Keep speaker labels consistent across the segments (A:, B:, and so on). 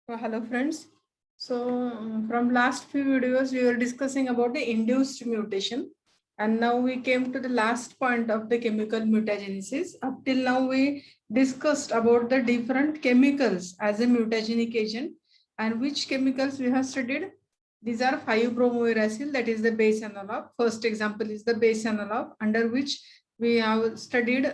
A: Hello friends. From last few videos we were discussing about the induced mutation, and now we came to the last point of the chemical mutagenesis. Up till now we discussed about the different chemicals as a mutagenic agent, and which chemicals we have studied. These are 5-bromouracil, that is the base analog. First example is the base analog, under which we have studied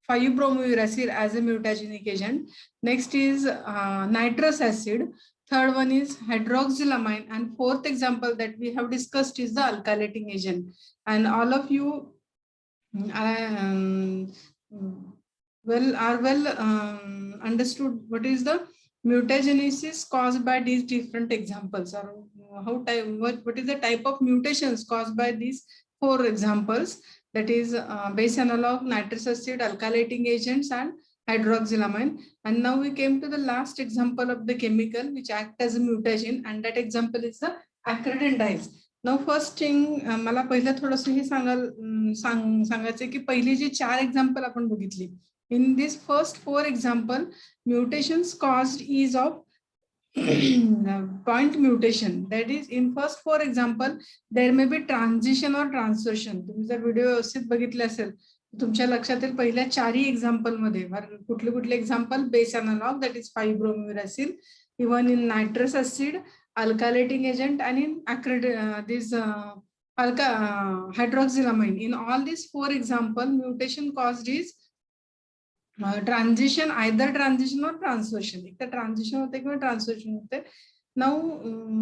A: 5-bromouracil as a mutagenic agent. Next is nitrous acid. Third one is hydroxylamine, and fourth example that we have discussed is the alkylating agent. And all of you understood what is the mutagenesis caused by these different examples, or what is the type of mutations caused by these four examples, that is base analog, nitrous acid, alkylating agents, and hydroxylamine. And now we came to the last example of the chemical which act as a mutagen, and that example is the acridine. Now first thing मला पहिलं थोडंसं हे सांगायचं की पहिली जी 4 example आपण बघितली, in this first 4 example mutations caused is of point mutation, that is in first 4 example there may be transition or translation. तुम्ही जर व्हिडिओ व्यवस्थित बघितले असेल तुमच्या लक्षात येईल पहिल्या 4ही एक्झाम्पल मध्ये कुठले कुठले example, base analog that is 5-bromouracil, even in nitrous acid, alkylating agent, and in hydroxylamine. In all these 4 example mutation caused is transition, either transition or translation. एक तर transition होते किंवा translation होते. Now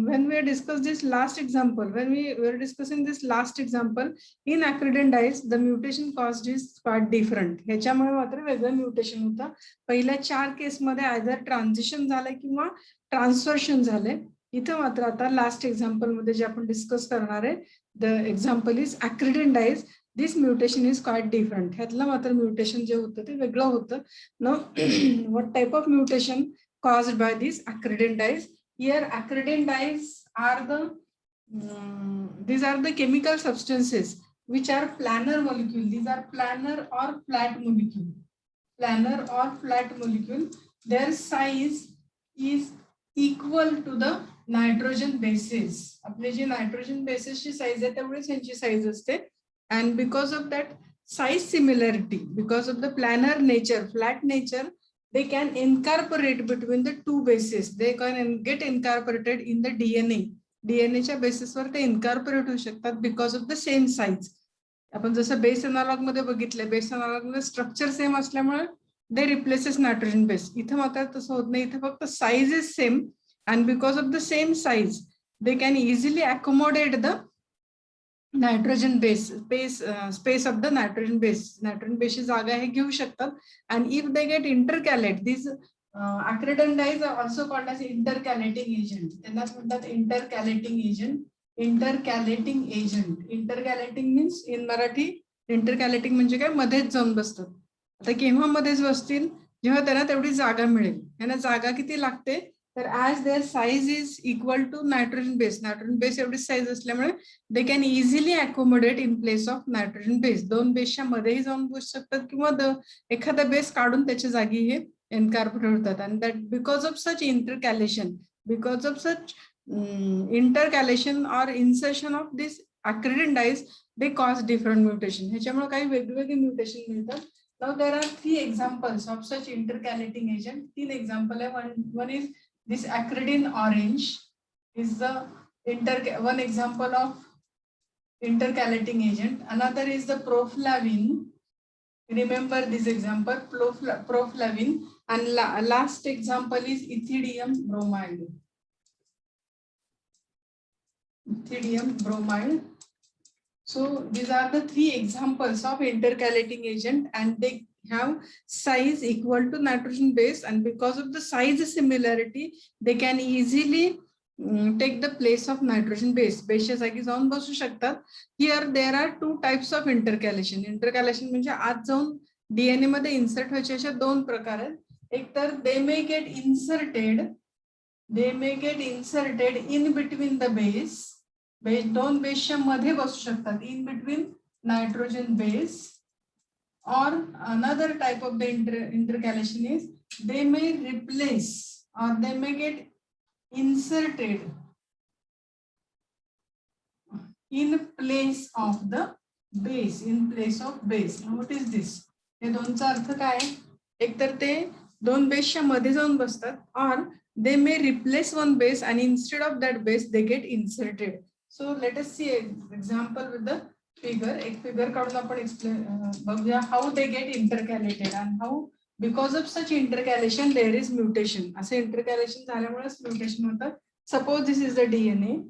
A: when we discuss this last example, when we were discussing this last example in acridine dyes, the mutation caused is quite different. ह्याच्यामुळे मात्र वेगळं mutation होतं. पहिल्या 4 केस मध्ये either transition झाले किंवा ट्रान्सफर्शन झाले. इथं मात्र आता लास्ट एक्झाम्पल मध्ये जे आपण डिस्कस करणार आहे, the example is acridine dyes. This mutation is quite different. ह्यातलं मात्र म्युटेशन जे होतं ते वेगळं होतं. Now what type of mutation caused by these acridine dyes? Here acridine dyes are these are the chemical substances which are planar molecule. These are planar or flat molecule. Planar or flat molecule. Their size is equal to the nitrogen bases. आपले जे nitrogen बेसेसची size आहे तेवढीच यांची size असते. And because of that size similarity, because of the planar nature, flat nature, they can incorporate between the two bases. They can get incorporated in the DNA. DNA च्या basis वर ते incorporate होऊ शकतात because of the same size. आपण जसं base analogue मध्ये बघितलं, base analogue मध्ये structure same असल्यामुळे they replaces nitrogen base. इथं मात्र तसं होत नाही. इथं फक्त size is same, and because of the same size they can easily accommodate the nitrogen base space of the nitrogen base जागा हे घेऊ शकतात. And if they get intercalate, these acridine dyes are also called as intercalating agent. त्यांना म्हणतात intercalating agent. Intercalating means in Marathi intercalating म्हणजे काय, मध्येच जाऊन बसतात. आता केव्हा मध्येच बसतील, जेव्हा त्यांना तेवढी जागा मिळेल. यांना जागा किती लागते तर as their size is equal to nitrogen base एवढी साईज असल्यामुळे they can easily accommodate in place of nitrogen base. दोन बेसच्या मध्येही जाऊन बसू शकतात किंवा एखादा बेस काढून त्याच्या जागी हे इनकॉर्पोरेट होतात. and that because of such intercalation or insertion of this acridine dyes, they cause different mutation. ह्याच्यामुळे काही वेगवेगळे म्युटेशन मिळतात. Now there are 3 examples of such intercalating agent. 3 example आहे. One is this acridine orange is the one example of intercalating agent. Another is the proflavin. Remember this example, proflavin. And last example is ethidium bromide. So these are the 3 examples of intercalating agent, and they have size equal to nitrogen base, and because of the size similarity they can easily take the place of nitrogen base. बेसच्या जागी जाऊन बसू शकतात. Here there are 2 types of intercalation. Intercalation म्हणजे आत जाऊन DNA मध्ये insert व्हायचे अशा 2 प्रकार आहेत. एक तर they may get inserted in between the base. दोन बेसच्या मध्ये बसू शकतात, in between nitrogen base. Or another type of the intercalation is they may replace or they may get inserted in place of the base. In place of base. Now what is this? हे दोनचा अर्थ काय? एक तर ते दोन बेसच्या मध्ये जाऊन बसतात, or they may replace one base and instead of that base they get inserted. So let us see an example with the figure. एक figure काढून आपण explain बघूया how they get intercalated and how because of such intercalation there is mutation. असे intercalation झाल्यामुळेच mutation होतात. Suppose this is the DNA.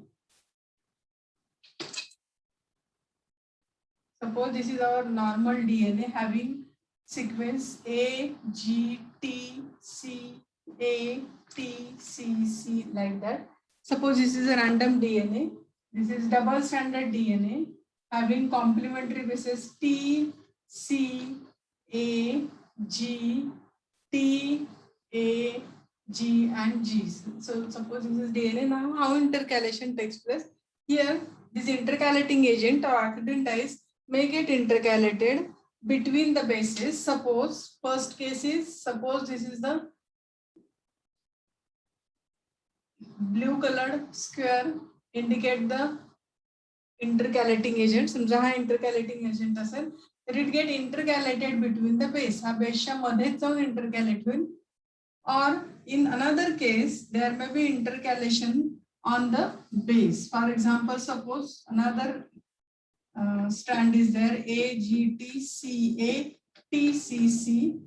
A: Suppose this is our normal DNA having sequence A, G, T, C, A, T, C, C, like that. Suppose this is a random DNA. This is double stranded DNA having complementary bases T, C, A, G, T, A, G, and G. So suppose this is DNA. Now how intercalation takes place? Here, this intercalating agent or acridine dyes may get intercalated between the bases. Suppose first case is, suppose this is the blue colored square indicate the intercalating agent. समजा हा intercalating agent असेल तर it get intercalated between the base. हा बेसच्या मध्येच जाऊन intercalate होईल. Or in another case there may be intercalation on the base. For example, suppose another strand is there A, G, T, C, A, T, C, C,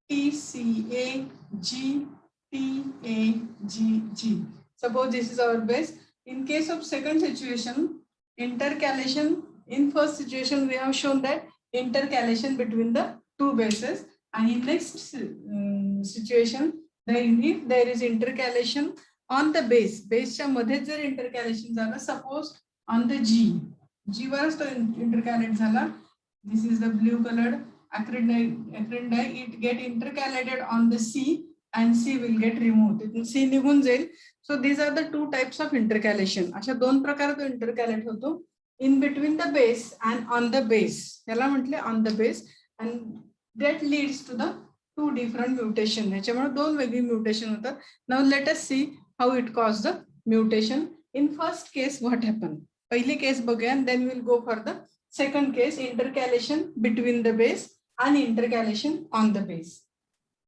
A: T, C, A, G, T, A, G, G. Suppose this is our base. In case of second situation, intercalation, in first situation we have shown that intercalation between the two bases, and in next situation if there is intercalation on the base, बेसच्या मध्ये जर intercalation झालं, suppose on the G, G वरच तो intercalate झाला. This is the blue colored acridine dye. It get intercalated on the C and C will get removed. C निघून जाईल. So these are the two types of intercalation. अशा दोन प्रकारे तो intercalate होतो. In between the base and on the base. याला म्हटले on the base, and that leads to the two different mutation. याच्यामुळे दोन वेगळी mutation होतात. Now let us see how it caused the mutation. In first case what happened? पहिली case बघूया and then we'll go for the second case, intercalation between the base and intercalation on the base.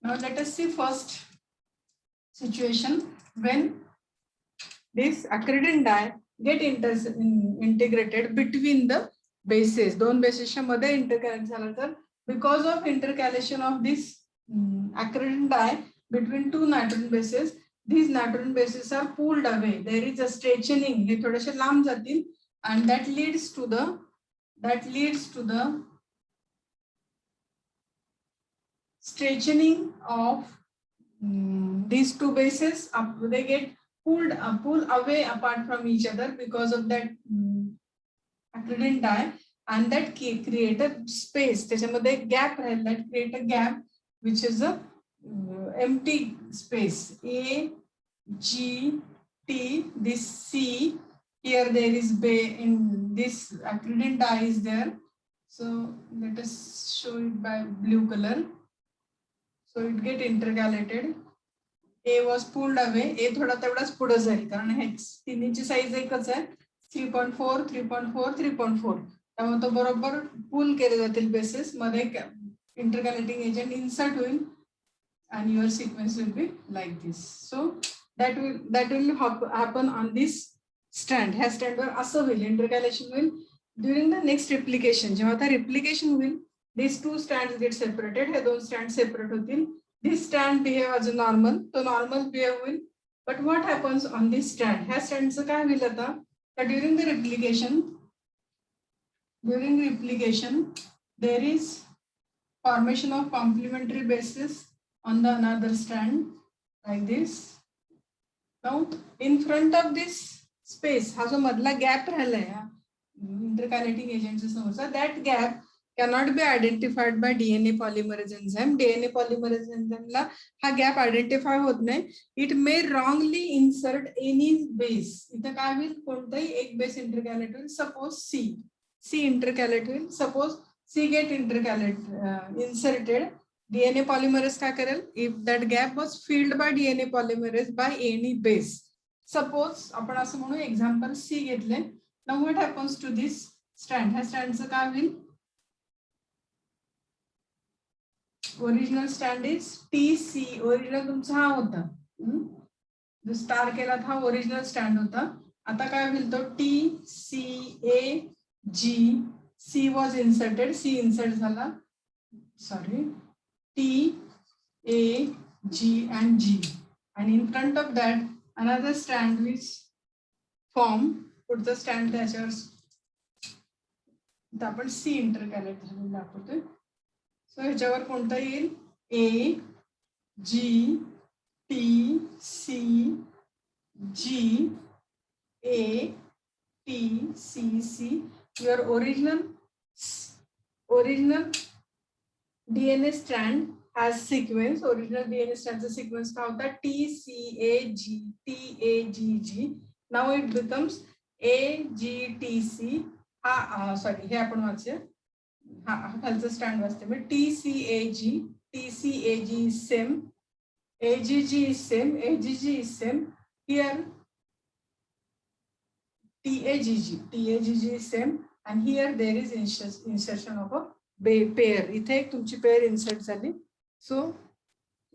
A: Now let us see first situation when this acridine dye get integrated between the bases. दोन बेसेसच्या मध्ये intercalate झाला तर because of intercalation of this acridine dye between two nitrogen bases, these nitrogen bases are pulled away. There is a straightening. हे थोडेसे लांब जातील and that leads to the straightening of these two bases. They get pulled away apart from each other because of that acridine dye, and that create a space. त्याच्यामध्ये gap Raheel, that create a gap which is a empty space. A, G, T, this C, here there is in this acridine dye is there. So let us show it by blue color. So it get intercalated. A was pulled away. A थोडा तेवढाच पुढे जाईल कारण हे तिन्हीची size एकच आहे. 3.4, 3.4, 3.4. त्यामुळे तो बरोबर पुल केले जातील बेसिस मध्ये intercalating agent insert होईल and your sequence will be like this. So that will happen on this strand. ह्या strand वर असं होईल, intercalation will during the next replication. जेव्हा आता replication होईल, these two strands get separated. हे दोन strands separate होतील. This strand behave as a normal, तो normal behave होईल. But what happens on this strand? ह्या strandचं काय होईल आता? तर during replication there is formation of complementary bases on the another strand like this. Now in front of this space हा जो मधला गॅप राहिलाय intercalating agents समोरचा, that gap cannot be identified by DNA polymerase enzyme. DNA polymerase enzyme ला हा gap identify होत नाही. It may wrongly insert any base. इथं काय होईल, कोणताही एक बेस इंटरकॅलेट होईल. सपोज C इंटरकॅलेट होईल. Suppose C get inserted, DNA polymerase काय करेल? If that gap was filled by DNA polymerase by any base, suppose आपण असं म्हणू एक्झाम्पल सी घेतले. Now what happens to this strand, ह्या स्ट्रँडचं काय होईल, original stand is TC, original तुमचा हा होता, जो स्टार केला था ओरिजिनल स्टँड होता. आता काय होईल तो TCAG, C was inserted, C insert झाला, sorry TAG and G, and in front of that another strand which form, पुढचा स्टँड त्याच्यावर आपण C इंटरकॅलेट झालेला दाखवतोय. सो ह्याच्यावर कोणता येईल, AG TC G ATCC. Your original DNA strand has sequence. Original DNA strand sequence का होता TCAG TAGG. Now it becomes AGTC. Sorry हे आपण वाचूया, हा खालचा स्टँड वाचते मी. TCAG is same, AGG is same, AGG is same. Here TAGG is same, and here there is insertion of a pair. इथे एक तुमची पेअर इन्सर्ट झाली. So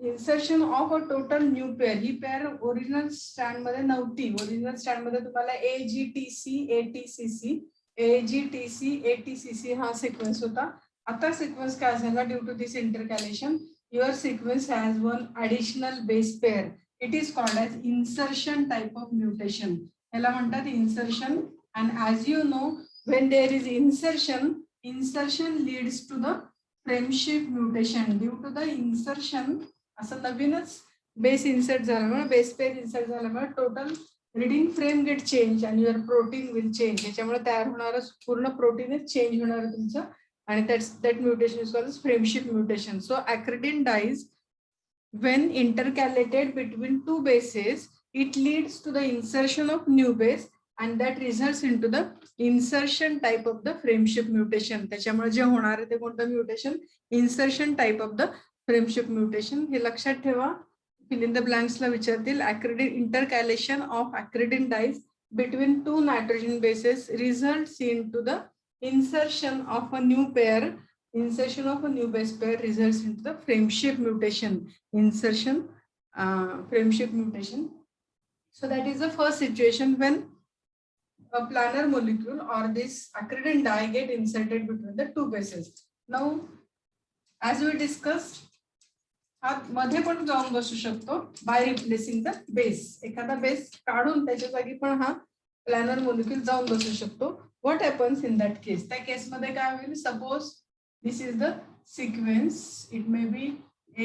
A: insertion of a total new pair, ही pair original stand मध्ये नव्हती. Original stand मध्ये तुम्हाला AGTC हा सिक्वेन्स होता. आता सिक्वेन्स काय झाला, due to this intercalation your sequence has one additional base pair. It is called as insertion type of mutation. याला म्हणतात insertion. And as you know, when there is insertion leads to the frameshift mutation. Due to the insertion, असं नवीनच base insert झाल्यामुळे, base pair insert झाल्यामुळे total reading frame get change आणि your protein will change. त्याच्यामुळे तयार होणारं पूर्ण प्रोटीनच change होणार तुमचं, आणि that mutation is called as frameshift mutation. So acridine dyes, when intercalated between two bases, it leads to the insertion of new base, and that results into the insertion type of the frameshift mutation. त्याच्यामुळे जे होणार आहे ते कोणतं mutation, insertion type of the frameshift mutation. हे लक्षात ठेवा, fill in the blanks ला विचारतील. Intercalation of acridine dyes between two nitrogen bases results into the insertion of a new pair. Insertion of a new base pair results into the frameshift mutation. Frameshift mutation. So that is the first situation when a planar molecule or this acridine dye get inserted between the two bases. Now, as we discussed, हा मध्ये पण जाऊन बसू शकतो by replacing the base. एखादा base काढून त्याच्या जागी पण हा प्लॅनर मोलिक्यूल जाऊन बसू शकतो. What happens in that case? त्या केस मध्ये काय होईल, suppose this is the sequence, it may be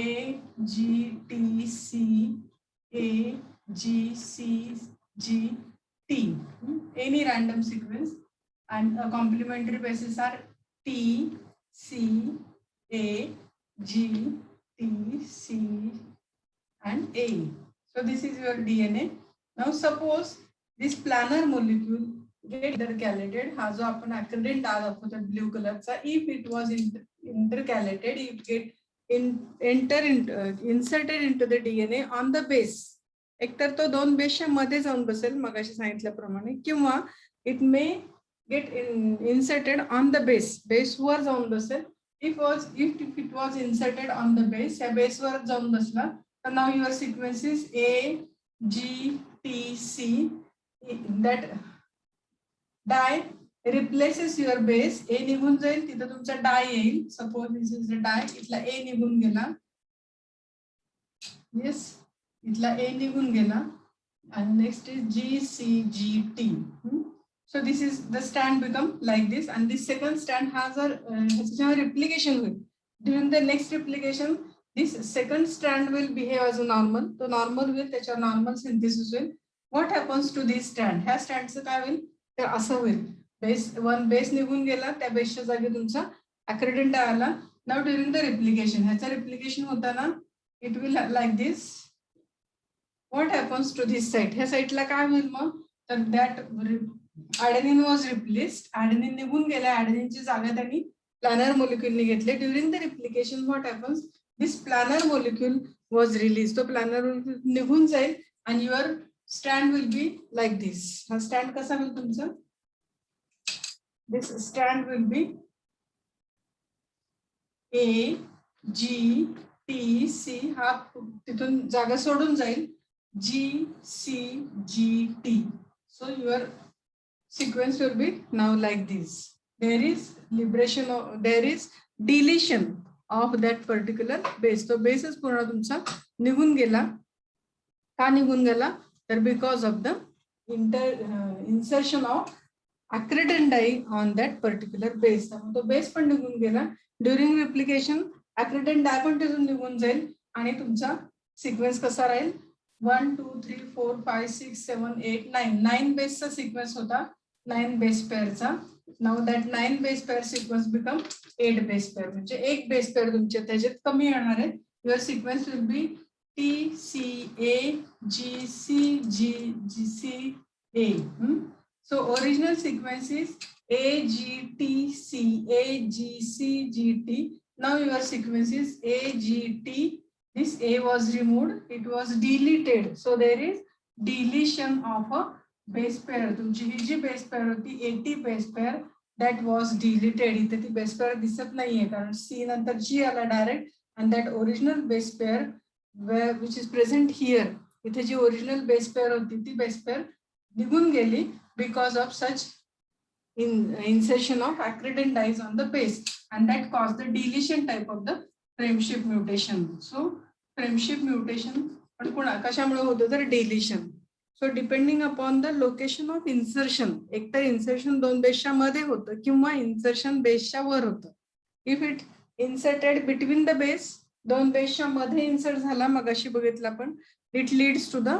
A: AGTC AGCGT, any random sequence, and a complementary bases are TCAGTC and A. So this is your DNA. Now suppose this planar molecule get intercalated. हा जो आपण ॲक्रिडिन di दाखवतो blue कलरचा, if it was intercalated, it get inserted into the DNA on the base. एकतर तो दोन बेसच्या मध्ये जाऊन बसेल मगाशी सांगितल्याप्रमाणे, किंवा it may gate inserted on the base, बेसवर जाऊन बसेल. if it was inserted on the base, या बेसवर जाऊन बसला तर now your sequence is AGTC. that dye replaces your base. A निघून जाईल, तिथं तुमचा डाय येईल. Suppose this is the dye, इथला A निघून गेला, येस, इथला A निघून गेला, and next is GCGT. So this is the stand become like this, and this second stand has a replication will. During the next replication, this second strand will behave as a normal. So normal will त्याच्या normal synthesis will. What happens to this strand? ह्या स्टँडचं काय होईल, तर असं होईल, base निघून गेला, त्या बेसच्या जागी तुमचा ॲक्रिडिन डाय आला. नाउ ड्युरिंग द रिप्लिकेशन, ह्याचा रिप्लिकेशन होताना it will like this. What happens to this side, ह्या साइडला काय होईल मग, तर that adenine was replaced. Adenine निघून गेला, ॲडेनिनची जागा त्यांनी प्लॅनर मोलिक्युलने घेतले. During the replication what happens, this planar molecule was release. तो प्लॅनर निघून जाईल, and your strand will be like this. हा strand कसा होईल तुमचा? This strand will be A, G, T, C. हा तिथून जागा सोडून जाईल. G, C, G, T. So your sequence will be now like this. There is liberation of, there is deletion of that particular base. So bases पूर्ण तुमचा निघून गेला. का निघून गेला? तर because of the insertion of acridine on that particular base. तो base पण निघून गेला. During replication acridine पण तिथून निघून जाईल आणि तुमचा sequence कसा राहील? 1, 2, 3, 4, 5, 6, 7, 8, 9. 9 बेसचा sequence होता. 9 base पेअरचा. Now that 9 base pair sequence become 8 base pair. म्हणजे एक बेस पेअर तुमच्या त्याच्यात कमी येणार आहे. Your sequence will be T, C, A, G, C, G, G, C, A. So original sequence is A, G, T, C, A, G, C, G, T. Now your sequence is A, G, T. This A was removed. It was deleted. So there is deletion of a base pair. तुमची ही जी base pair होती 80 base pair that was deleted. इथे ती base pair दिसत नाहीये कारण C नंतर G आला direct and that original base pair which is present here. इथे जी original base pair होती ती base pair निघून गेली because of such insertion of acridine dyes on the base and that caused the deletion type of the frame shift mutation. So frame shift mutation पण कशामुळे होतं तर deletion. So depending upon the location of insertion, एकतर insertion दोन बेसच्या मध्ये होतं किंवा insertion बेसच्या वर होतं. If it inserted between the base, दोन बेसच्या मध्ये insert झाला मगाशी बघितलं आपण, it leads to the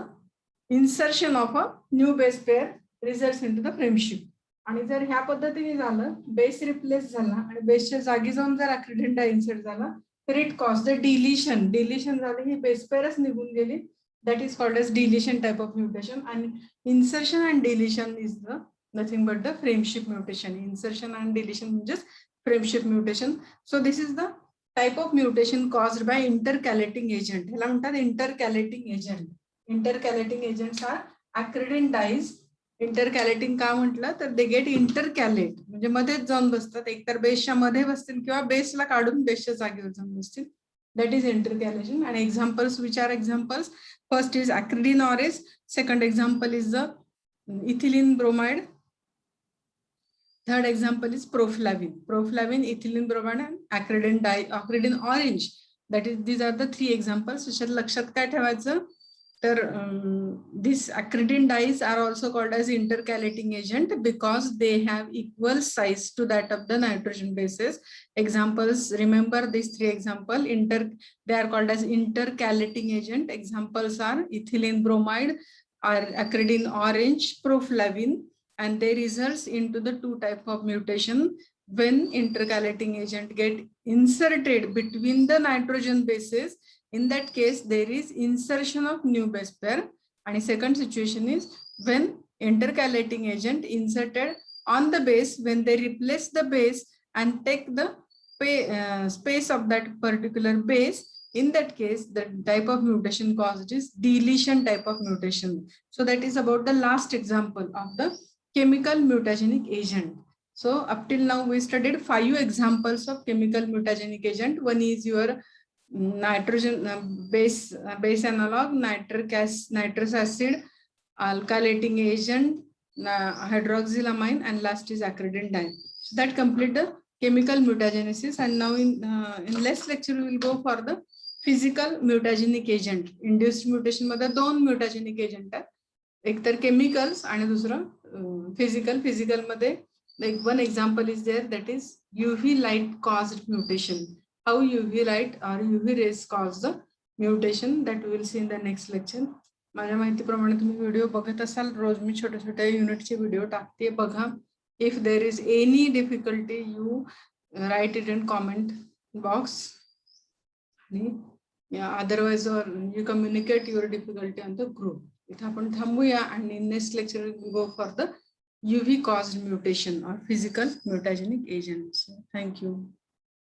A: insertion of a new base pair results into the frame shift. आणि जर ह्या पद्धतीने झालं, बेस रिप्लेस झाला आणि बेसच्या जागी जाऊन जर acridine dye insert झाला, तर it caused the deletion. Deletion झाली ही बेस पेअरच निघून गेली. That is called as deletion type of mutation, and insertion and deletion is the nothing but the frame shift mutation. Insertion and deletion means frame shift mutation. So this is the type of mutation caused by intercalating agent. ह्याला म्हणतात intercalating agent. Intercalating agents are acridine dyes. Intercalating का म्हटलं तर they get intercalate म्हणजे मध्येच जाऊन बसतात. एकतर बेसच्या मध्ये बसतील किंवा बेसला काढून बेसच्या जागेवर जाऊन बसतील. That is intercalation. And examples, which are examples? First is acridine orange. Second example is the ethylene bromide. Third example is proflavin. Proflavin, ethylene bromide, and acridine dye, acridine orange. That is, these are the three examples. त्याच्यात लक्षात काय ठेवायचं तर these acridine dyes are also called as intercalating agent because they have equal size to that of the nitrogen bases. Examples, remember these three examples. They are called as intercalating agent. Examples are ethylene bromide, or acridine orange, proflavin, and they results into the two type of mutation when intercalating agent get inserted between the nitrogen bases. In that case, there is insertion of new base pair. And second situation is when intercalating agent inserted on the base, when they replace the base and take the space of that particular base. In that case, the type of mutation caused is deletion type of mutation. So that is about the last example of the chemical mutagenic agent. So up till now we studied 5 examples of chemical mutagenic agent. One is your nitrogen base analog, nitrous acid, alkylating agent, hydroxylamine, and last is acridine dye. So that complete the chemical mutagenesis. And now in next lecture we will go for the physical mutagenic agent. Induced mutation मध्ये दोन mutagenic agent आहेत, एक तर chemicals आणि दुसरं physical. Physical मध्ये like one example is there, that is UV light caused mutation. How UV light or UV rays cause the mutation, that we will see in the next lecture. माझ्या माहितीप्रमाणे तुम्ही video बघत असाल, रोज मी छोट्या छोट्या युनिटचे video टाकते, बघा. If there is any difficulty, you write it in comment box. Otherwise, or you communicate your difficulty on the group. इथे आपण थांबूया आणि next lecture we will go for the UV caused mutation or physical mutagenic agents. Thank you.